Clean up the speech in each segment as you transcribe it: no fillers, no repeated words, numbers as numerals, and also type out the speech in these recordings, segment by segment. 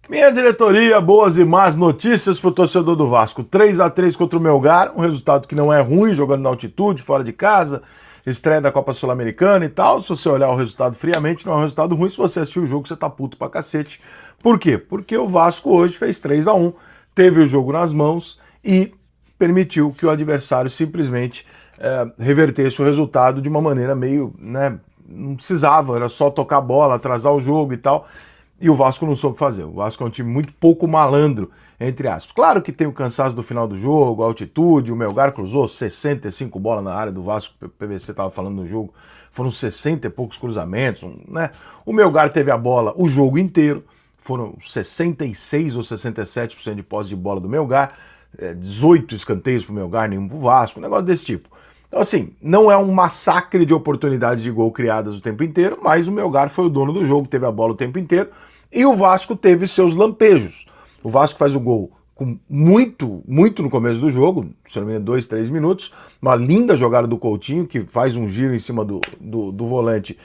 Minha diretoria, boas e más notícias para o torcedor do Vasco. 3-3 contra o Melgar, um resultado que não é ruim, jogando na altitude, fora de casa, estreia da Copa Sul-Americana e tal. Se você olhar o resultado friamente, não é um resultado ruim. Se você assistir o jogo, você tá puto pra cacete. Por quê? Porque o Vasco hoje fez 3-1, teve o jogo nas mãos e permitiu que o adversário simplesmente revertesse o resultado de uma maneira meio, né, não precisava, era só tocar a bola, atrasar o jogo e tal. E o Vasco não soube fazer. O Vasco é um time muito pouco malandro, entre aspas. Claro que tem o cansaço do final do jogo, a altitude, o Melgar cruzou 65 bolas na área do Vasco, o PVC estava falando no jogo, foram 60 e poucos cruzamentos, né? O Melgar teve a bola o jogo inteiro, foram 66 ou 67% de posse de bola do Melgar, 18 escanteios pro Melgar, nenhum pro Vasco, um negócio desse tipo. Então, assim, não é um massacre de oportunidades de gol criadas o tempo inteiro, mas o Melgar foi o dono do jogo, teve a bola o tempo inteiro, e o Vasco teve seus lampejos. O Vasco faz o gol com muito no começo do jogo, se não me engano, 2, 3 minutos, uma linda jogada do Coutinho, que faz um giro em cima do volante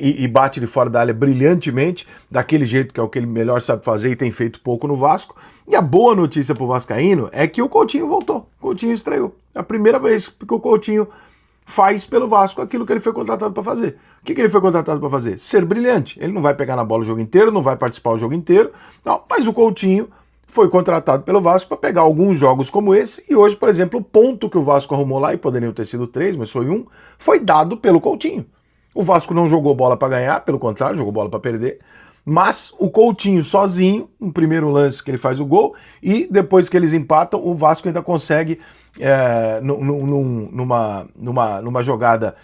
e bate de fora da área brilhantemente, daquele jeito que é o que ele melhor sabe fazer e tem feito pouco no Vasco. E a boa notícia pro vascaíno é que o Coutinho voltou, o Coutinho estreou. É a primeira vez que o Coutinho faz pelo Vasco aquilo que ele foi contratado para fazer. O que ele foi contratado para fazer? Ser brilhante. Ele não vai pegar na bola o jogo inteiro, não vai participar o jogo inteiro, não, mas o Coutinho foi contratado pelo Vasco para pegar alguns jogos como esse, e hoje, por exemplo, o ponto que o Vasco arrumou lá, e poderiam ter sido 3, mas foi 1, foi dado pelo Coutinho. O Vasco não jogou bola para ganhar, pelo contrário, jogou bola para perder, mas o Coutinho sozinho, no primeiro lance que ele faz o gol, e depois que eles empatam, o Vasco ainda consegue, numa jogada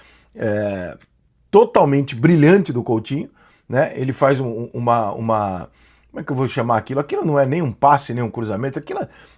totalmente brilhante do Coutinho, né? Ele faz como é que eu vou chamar aquilo? Aquilo não é nem um passe, nem um cruzamento.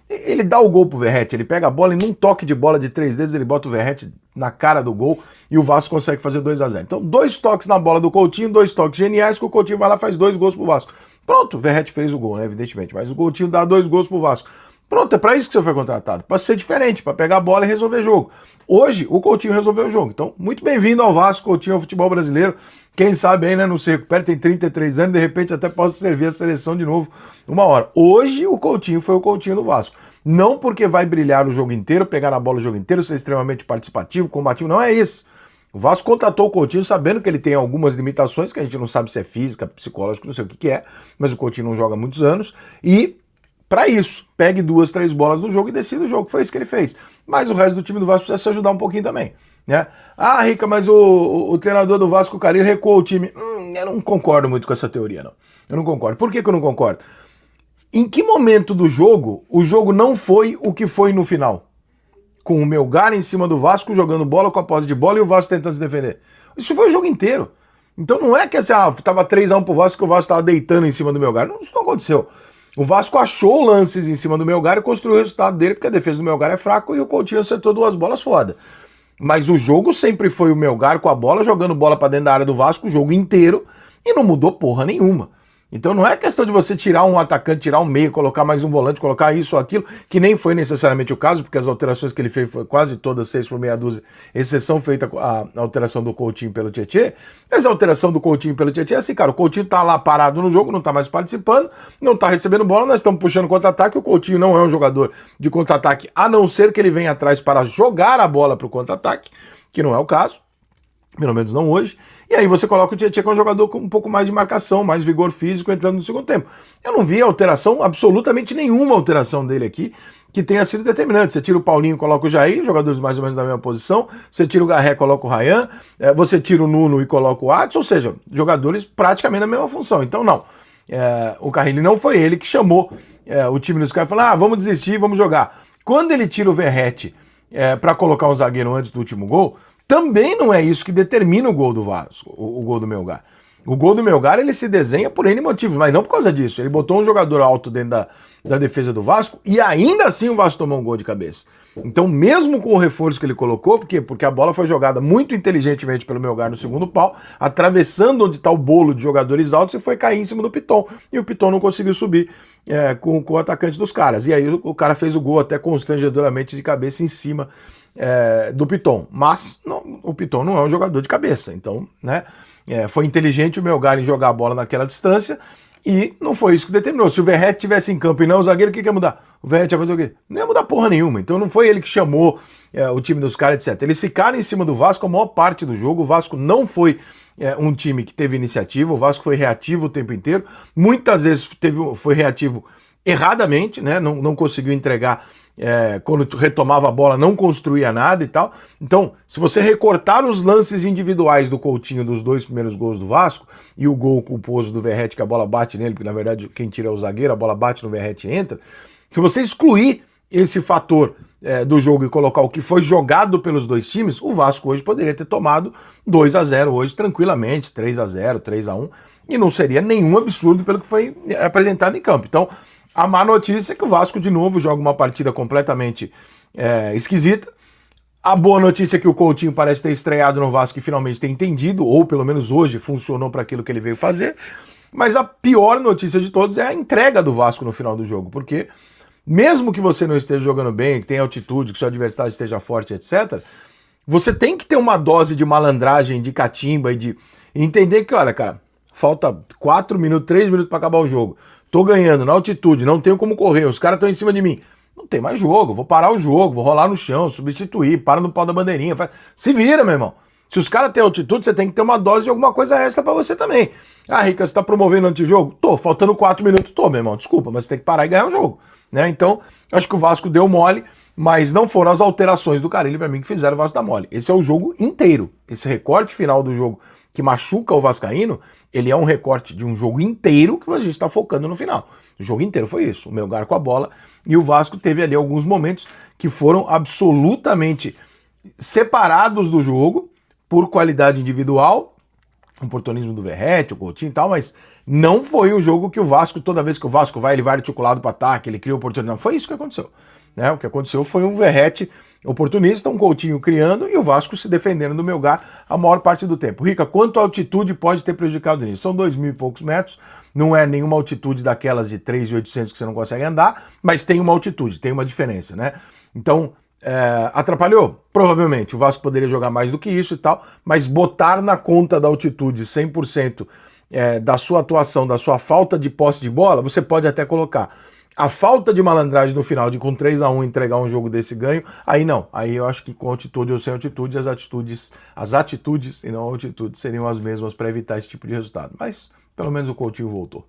Ele dá o gol pro Verratti, ele pega a bola e num toque de bola de 3 dedos ele bota o Verratti na cara do gol e o Vasco consegue fazer 2-0. Então, 2 toques na bola do Coutinho, 2 toques geniais que o Coutinho vai lá e faz 2 gols pro Vasco. Pronto, o Verratti fez o gol, né, evidentemente, mas o Coutinho dá 2 gols pro Vasco. Pronto, é pra isso que você foi contratado, pra ser diferente, pra pegar a bola e resolver jogo. Hoje, o Coutinho resolveu o jogo. Então, muito bem-vindo ao Vasco, Coutinho, ao futebol brasileiro. Quem sabe aí, né, não se recupera, tem 33 anos, de repente até possa servir a seleção de novo uma hora. Hoje, o Coutinho foi o Coutinho do Vasco. Não porque vai brilhar o jogo inteiro, pegar na bola o jogo inteiro, ser extremamente participativo, combativo, não é isso. O Vasco contratou o Coutinho sabendo que ele tem algumas limitações, que a gente não sabe se é física, psicológica, não sei o que é, mas o Coutinho não joga há muitos anos, e para isso, pegue 2, 3 bolas no jogo e decida o jogo. Foi isso que ele fez. Mas o resto do time do Vasco precisa se ajudar um pouquinho também, né? Ah, Rica, mas o treinador do Vasco, o Carille, recuou o time. Eu não concordo muito com essa teoria, não. Eu não concordo. Por que eu não concordo? Em que momento do jogo o jogo não foi o que foi no final? Com o Melgar em cima do Vasco, jogando bola com a posse de bola e o Vasco tentando se defender. Isso foi o jogo inteiro. Então não é que assim, tava 3-1 pro Vasco que o Vasco tava deitando em cima do Melgar. Não, isso não aconteceu. O Vasco achou lances em cima do Melgar e construiu o resultado dele, porque a defesa do Melgar é fraca e o Coutinho acertou 2 bolas foda. Mas o jogo sempre foi o Melgar com a bola, jogando bola pra dentro da área do Vasco o jogo inteiro, e não mudou porra nenhuma. Então não é questão de você tirar um atacante, tirar um meio, colocar mais um volante, colocar isso ou aquilo, que nem foi necessariamente o caso, porque as alterações que ele fez foi quase todas 6 por meia dúzia, exceção feita a alteração do Coutinho pelo Tietê. Mas a alteração do Coutinho pelo Tietê é assim, cara, o Coutinho tá lá parado no jogo, não tá mais participando, não tá recebendo bola, nós estamos puxando contra-ataque, o Coutinho não é um jogador de contra-ataque, a não ser que ele venha atrás para jogar a bola pro contra-ataque, que não é o caso, pelo menos não hoje. E aí você coloca o Tietchan, que é um jogador com um pouco mais de marcação, mais vigor físico, entrando no segundo tempo. Eu não vi alteração, absolutamente nenhuma alteração dele aqui, que tenha sido determinante. Você tira o Paulinho e coloca o Jair, jogadores mais ou menos da mesma posição. Você tira o Garré e coloca o Ryan. Você tira o Nuno e coloca o Adson, ou seja, jogadores praticamente na mesma função. Então não, o Carille não foi ele que chamou o time dos caras e falou, vamos desistir, vamos jogar. Quando ele tira o Verratti para colocar um zagueiro antes do último gol, também não é isso que determina o gol do Vasco, o gol do Melgar. O gol do Melgar ele se desenha por N motivos, mas não por causa disso. Ele botou um jogador alto dentro da defesa do Vasco e ainda assim o Vasco tomou um gol de cabeça. Então, mesmo com o reforço que ele colocou, porque a bola foi jogada muito inteligentemente pelo Melgar no segundo pau, atravessando onde está o bolo de jogadores altos e foi cair em cima do Piton. E o Piton não conseguiu subir com o atacante dos caras. E aí o cara fez o gol até constrangedoramente de cabeça em cima do Piton, mas o Piton não é um jogador de cabeça, então, né, foi inteligente o Melgar em jogar a bola naquela distância, E não foi isso que determinou. Se o Verratti tivesse em campo e não o zagueiro, o que ia mudar? O Verratti ia fazer o quê? Não ia mudar porra nenhuma. Então não foi ele que chamou o time dos caras, etc. Eles ficaram em cima do Vasco a maior parte do jogo. O Vasco não foi um time que teve iniciativa. O Vasco foi reativo o tempo inteiro. Muitas vezes foi reativo erradamente, né? Não conseguiu entregar. Quando retomava a bola, não construía nada e tal. Então, se você recortar os lances individuais do Coutinho dos 2 primeiros gols do Vasco e o gol culposo do Verratti, que a bola bate nele, porque na verdade quem tira é o zagueiro, a bola bate no Verratti e entra. Se você excluir esse fator do jogo e colocar o que foi jogado pelos dois times, o Vasco hoje poderia ter tomado 2-0 hoje tranquilamente, 3-0, 3-1, e não seria nenhum absurdo pelo que foi apresentado em campo. Então, a má notícia é que o Vasco, de novo, joga uma partida completamente esquisita. A boa notícia é que o Coutinho parece ter estreado no Vasco e finalmente ter entendido, ou pelo menos hoje funcionou para aquilo que ele veio fazer. Mas a pior notícia de todos é a entrega do Vasco no final do jogo, porque mesmo que você não esteja jogando bem, que tenha altitude, que seu adversário esteja forte, etc., você tem que ter uma dose de malandragem, de catimba e de entender que, olha, cara, falta 4 minutos, 3 minutos para acabar o jogo. Tô ganhando na altitude, não tenho como correr, os caras estão em cima de mim. Não tem mais jogo, vou parar o jogo, vou rolar no chão, substituir, para no pau da bandeirinha. Se vira, meu irmão. Se os caras têm altitude, você tem que ter uma dose de alguma coisa extra para você também. Ah, Rica, você tá promovendo antijogo? Tô, faltando 4 minutos. Tô, meu irmão, desculpa, mas você tem que parar e ganhar o jogo. Né? Então, acho que o Vasco deu mole, mas não foram as alterações do Carille para mim que fizeram o Vasco dar mole. Esse é o jogo inteiro. Esse recorte final do jogo que machuca o vascaíno, ele é um recorte de um jogo inteiro que a gente está focando no final. O jogo inteiro foi isso, o Melgar com a bola, e o Vasco teve ali alguns momentos que foram absolutamente separados do jogo por qualidade individual, oportunismo do Verratti, o Coutinho e tal, mas não foi um jogo que o Vasco, toda vez que o Vasco vai, ele vai articulado para ataque, ele cria oportunidade. Não foi isso que aconteceu. Né? O que aconteceu foi um Verratti oportunista, um Coutinho criando e o Vasco se defendendo do Melgar a maior parte do tempo. Rica, quanto a altitude pode ter prejudicado nisso? São 2.000 e poucos metros, não é nenhuma altitude daquelas de 3.800 que você não consegue andar, mas tem uma altitude, tem uma diferença, né? Então, atrapalhou? Provavelmente. O Vasco poderia jogar mais do que isso e tal, mas botar na conta da altitude 100% da sua atuação, da sua falta de posse de bola, você pode até colocar. A falta de malandragem no final, de com 3-1 entregar um jogo desse ganho, aí não. Aí eu acho que com altitude ou sem altitude, as atitudes e não a altitude seriam as mesmas para evitar esse tipo de resultado. Mas pelo menos o Coutinho voltou.